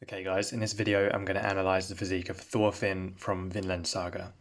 Okay guys, in this video I'm going to analyse the physique of Thorfinn from Vinland Saga.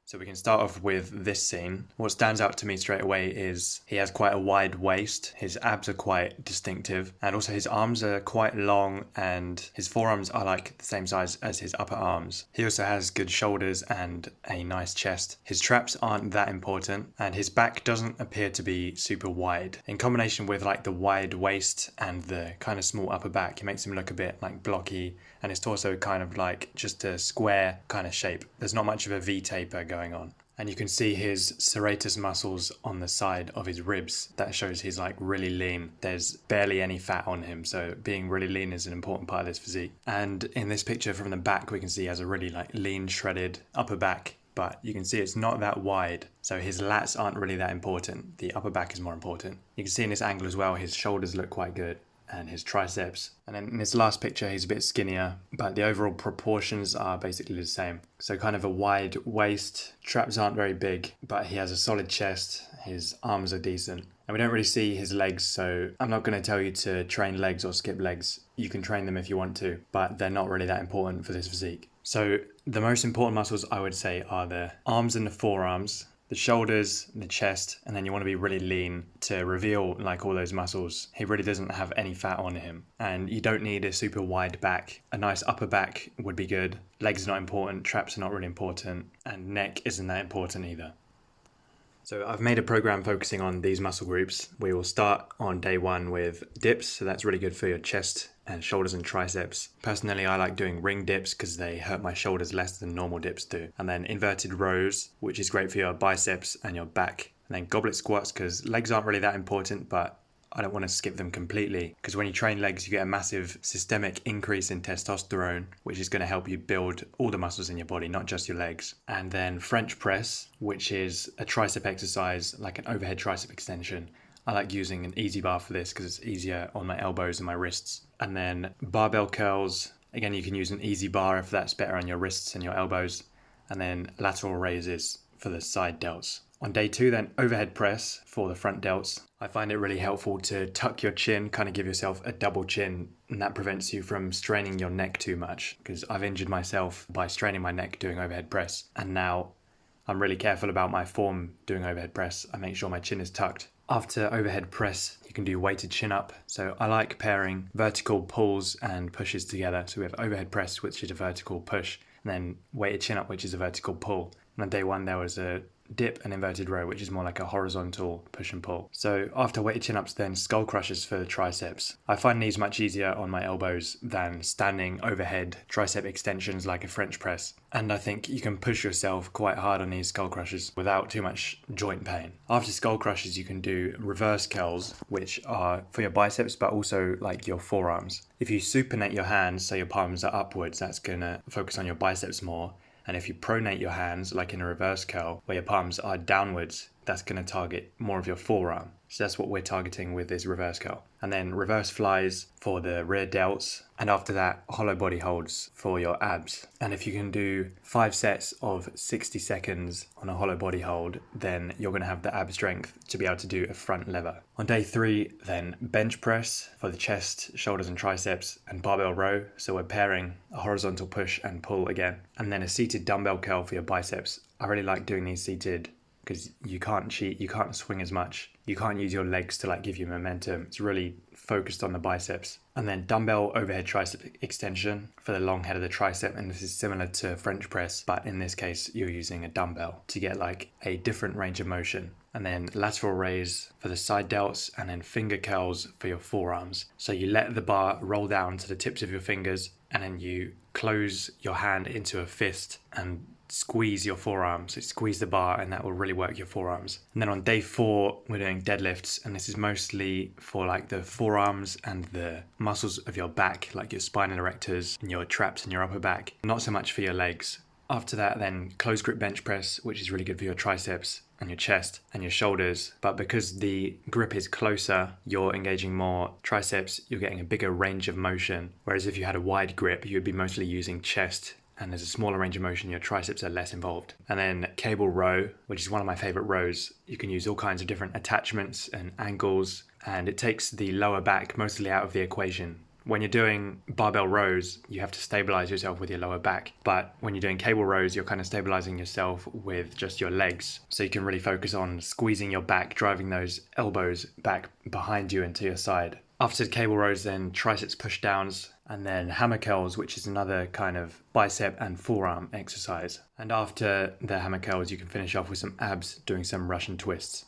So we can start off with this scene. What stands out to me straight away is he has quite a wide waist, his abs are quite distinctive, and also his arms are quite long and his forearms are like the same size as his upper arms. He also has good shoulders and a nice chest. His traps aren't that important and his back doesn't appear to be super wide. In combination with like the wide waist and the kind of small upper back, it makes him look a bit like blocky, and his torso kind of like just a square kind of shape. There's not much of a V taper going on. And you can see his serratus muscles on the side of his ribs. That shows he's like really lean. There's barely any fat on him, so being really lean is an important part of this physique. And in this picture from the back, we can see he has a really like lean, shredded upper back, but you can see it's not that wide. So his lats aren't really that important. The upper back is more important. You can see in this angle as well, his shoulders look quite good, and his triceps. And then in this last picture, he's a bit skinnier, but the overall proportions are basically the same. So kind of a wide waist, traps aren't very big, but he has a solid chest, his arms are decent. And we don't really see his legs, so I'm not going to tell you to train legs or skip legs. You can train them if you want to, but they're not really that important for this physique. So the most important muscles I would say are the arms and the forearms, the shoulders, the chest, and then you want to be really lean to reveal like all those muscles. He really doesn't have any fat on him. And you don't need a super wide back. A nice upper back would be good. Legs are not important, traps are not really important, and neck isn't that important either. So I've made a program focusing on these muscle groups. We will start on day one with dips, so that's really good for your chest and shoulders and triceps. Personally, I like doing ring dips because they hurt my shoulders less than normal dips do. And then inverted rows, which is great for your biceps and your back. And then goblet squats because legs aren't really that important, but I don't want to skip them completely because when you train legs, you get a massive systemic increase in testosterone, which is going to help you build all the muscles in your body, not just your legs. And then French press, which is a tricep exercise, like an overhead tricep extension. I like using an easy bar for this because it's easier on my elbows and my wrists. And then barbell curls. Again, you can use an easy bar if that's better on your wrists and your elbows. And then lateral raises for the side delts. On day two, then overhead press for the front delts. I find it really helpful to tuck your chin, kind of give yourself a double chin, and that prevents you from straining your neck too much because I've injured myself by straining my neck doing overhead press. And now I'm really careful about my form doing overhead press. I make sure my chin is tucked. After overhead press, you can do weighted chin up. So I like pairing vertical pulls and pushes together. So we have overhead press, which is a vertical push, and then weighted chin up, which is a vertical pull. And on day one, there was a dip and inverted row, which is more like a horizontal push and pull. So after weighted chin ups, then skull crushers for the triceps. I find these much easier on my elbows than standing overhead tricep extensions like a French press. And I think you can push yourself quite hard on these skull crushers without too much joint pain. After skull crushers, you can do reverse curls, which are for your biceps, but also like your forearms. If you supinate your hands, so your palms are upwards, that's gonna focus on your biceps more. And if you pronate your hands, like in a reverse curl, where your palms are downwards, that's going to target more of your forearm. So that's what we're targeting with this reverse curl. And then reverse flies for the rear delts. And after that, hollow body holds for your abs. And if you can do 5 sets of 60 seconds on a hollow body hold, then you're going to have the ab strength to be able to do a front lever. On day 3, then bench press for the chest, shoulders and triceps, and barbell row. So we're pairing a horizontal push and pull again. And then a seated dumbbell curl for your biceps. I really like doing these seated because you can't cheat, you can't swing as much, you can't use your legs to like give you momentum. It's really focused on the biceps. And then dumbbell overhead tricep extension for the long head of the tricep, and this is similar to French press, but in this case you're using a dumbbell to get like a different range of motion. And then lateral raise for the side delts, and then finger curls for your forearms. So you let the bar roll down to the tips of your fingers, and then you close your hand into a fist and squeeze your forearms. So squeeze the bar and that will really work your forearms. And then on day 4, we're doing deadlifts, and this is mostly for like the forearms and the muscles of your back, like your spinal erectors and your traps and your upper back. Not so much for your legs. After that, then close grip bench press, which is really good for your triceps and your chest and your shoulders. But because the grip is closer, you're engaging more triceps, you're getting a bigger range of motion. Whereas if you had a wide grip, you would be mostly using chest, and there's a smaller range of motion, your triceps are less involved. And then cable row, which is one of my favorite rows. You can use all kinds of different attachments and angles, and it takes the lower back mostly out of the equation, When you're doing barbell rows, you have to stabilize yourself with your lower back. But when you're doing cable rows, you're kind of stabilizing yourself with just your legs. So you can really focus on squeezing your back, driving those elbows back behind you and to your side. After cable rows, then triceps push downs, and then hammer curls, which is another kind of bicep and forearm exercise. And after the hammer curls, you can finish off with some abs doing some Russian twists.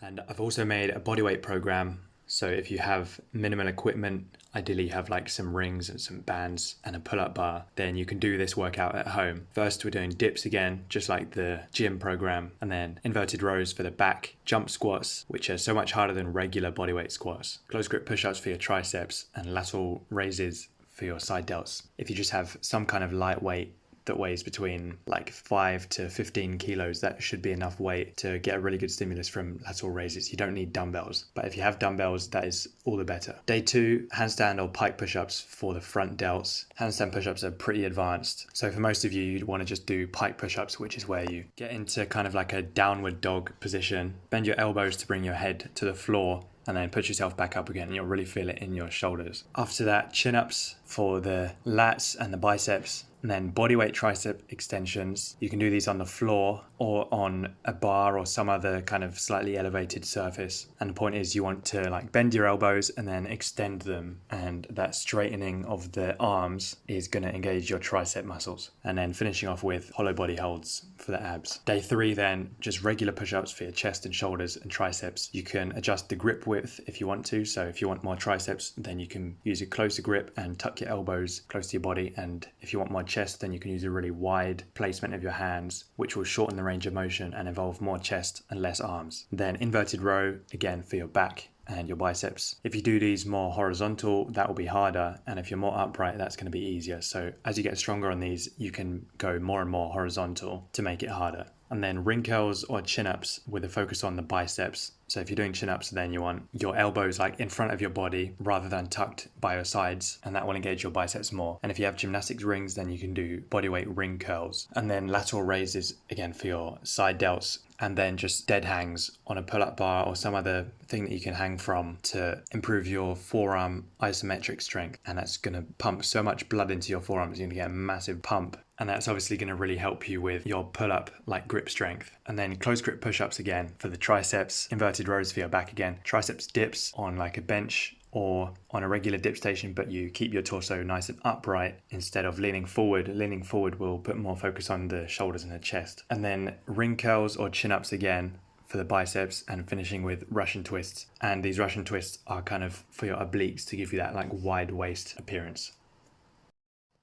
And I've also made a bodyweight program. So if you have minimal equipment, ideally you have like some rings and some bands and a pull-up bar, then you can do this workout at home. First, we're doing dips again, just like the gym program, and then inverted rows for the back, jump squats, which are so much harder than regular bodyweight squats, close grip push-ups for your triceps, and lateral raises for your side delts. If you just have some kind of light weight that weighs between like 5 to 15 kilos, that should be enough weight to get a really good stimulus from lateral raises. You don't need dumbbells, but if you have dumbbells, that is all the better. Day 2, handstand or pike push-ups for the front delts. Handstand push-ups are pretty advanced, so for most of you, you'd want to just do pike push-ups, which is where you get into kind of like a downward dog position, bend your elbows to bring your head to the floor, and then put yourself back up again, and you'll really feel it in your shoulders. After that, chin-ups for the lats and the biceps, and then bodyweight tricep extensions. You can do these on the floor or on a bar or some other kind of slightly elevated surface. And the point is you want to like bend your elbows and then extend them. And that straightening of the arms is going to engage your tricep muscles. And then finishing off with hollow body holds for the abs. Day 3 then, just regular push-ups for your chest and shoulders and triceps. You can adjust the grip width if you want to. So if you want more triceps, then you can use a closer grip and tuck your elbows close to your body. And if you want more chest, then you can use a really wide placement of your hands, which will shorten the range of motion and involve more chest and less arms. Then inverted row, again for your back and your biceps. If you do these more horizontal, that will be harder, and if you're more upright, that's going to be easier. So as you get stronger on these, you can go more and more horizontal to make it harder. And then ring curls or chin-ups with a focus on the biceps. So if you're doing chin-ups, then you want your elbows like in front of your body rather than tucked by your sides, and that will engage your biceps more. And if you have gymnastics rings, then you can do bodyweight ring curls. And then lateral raises, again for your side delts, and then just dead hangs on a pull-up bar or some other thing that you can hang from to improve your forearm isometric strength. And that's going to pump so much blood into your forearms, you're going to get a massive pump. And that's obviously going to really help you with your pull-up like grip strength. And then close grip push-ups again for the triceps, inverted rows for your back again, triceps dips on like a bench or on a regular dip station, but you keep your torso nice and upright instead of leaning forward. Leaning forward will put more focus on the shoulders and the chest. And then ring curls or chin-ups again for the biceps, and finishing with Russian twists. And these Russian twists are kind of for your obliques to give you that like wide waist appearance.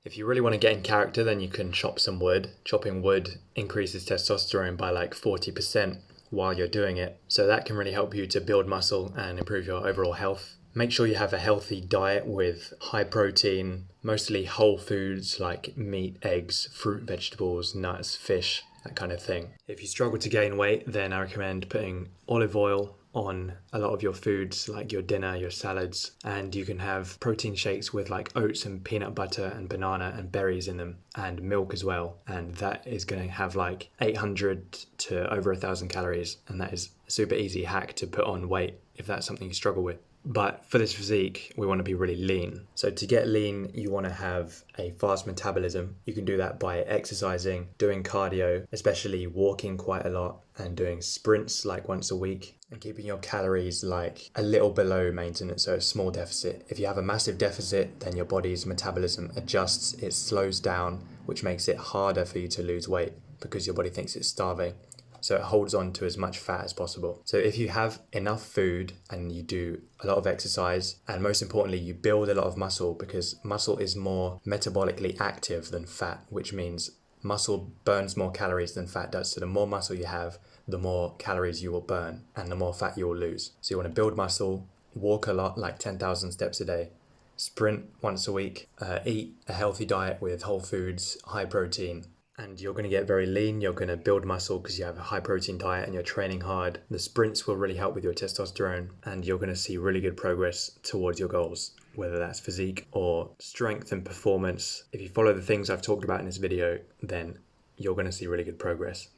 If you really want to get in character, then you can chop some wood. Chopping wood increases testosterone by like 40% while you're doing it. So that can really help you to build muscle and improve your overall health. Make sure you have a healthy diet with high protein, mostly whole foods like meat, eggs, fruit, vegetables, nuts, fish, that kind of thing. If you struggle to gain weight, then I recommend putting olive oil on a lot of your foods, like your dinner, your salads, and you can have protein shakes with like oats and peanut butter and banana and berries in them, and milk as well, and that is going to have like 800 to over 1,000 calories, and that is a super easy hack to put on weight if that's something you struggle with. But for this physique, we want to be really lean. So to get lean, you want to have a fast metabolism. You can do that by exercising, doing cardio, especially walking quite a lot, and doing sprints like once a week, and keeping your calories like a little below maintenance, so a small deficit. If you have a massive deficit, then your body's metabolism adjusts, it slows down, which makes it harder for you to lose weight because your body thinks it's starving. So it holds on to as much fat as possible. So if you have enough food and you do a lot of exercise, and most importantly, you build a lot of muscle, because muscle is more metabolically active than fat, which means muscle burns more calories than fat does. So the more muscle you have, the more calories you will burn and the more fat you will lose. So you want to build muscle, walk a lot, like 10,000 steps a day, sprint once a week, eat a healthy diet with whole foods, high protein, and you're going to get very lean. You're going to build muscle because you have a high protein diet and you're training hard. The sprints will really help with your testosterone, and you're going to see really good progress towards your goals, whether that's physique or strength and performance. If you follow the things I've talked about in this video, then you're going to see really good progress.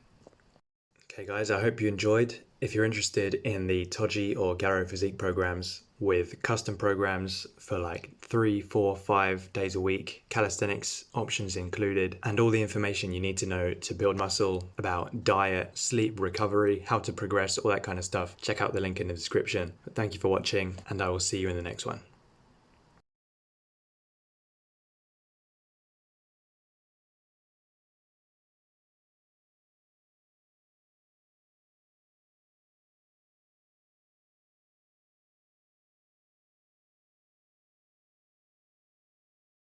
Okay guys, I hope you enjoyed. If you're interested in the Toji or GAROU physique programs with custom programs for like 3, 4, 5 days a week, calisthenics options included, and all the information you need to know to build muscle, about diet, sleep, recovery, how to progress, all that kind of stuff, check out the link in the description. But thank you for watching, and I will see you in the next one.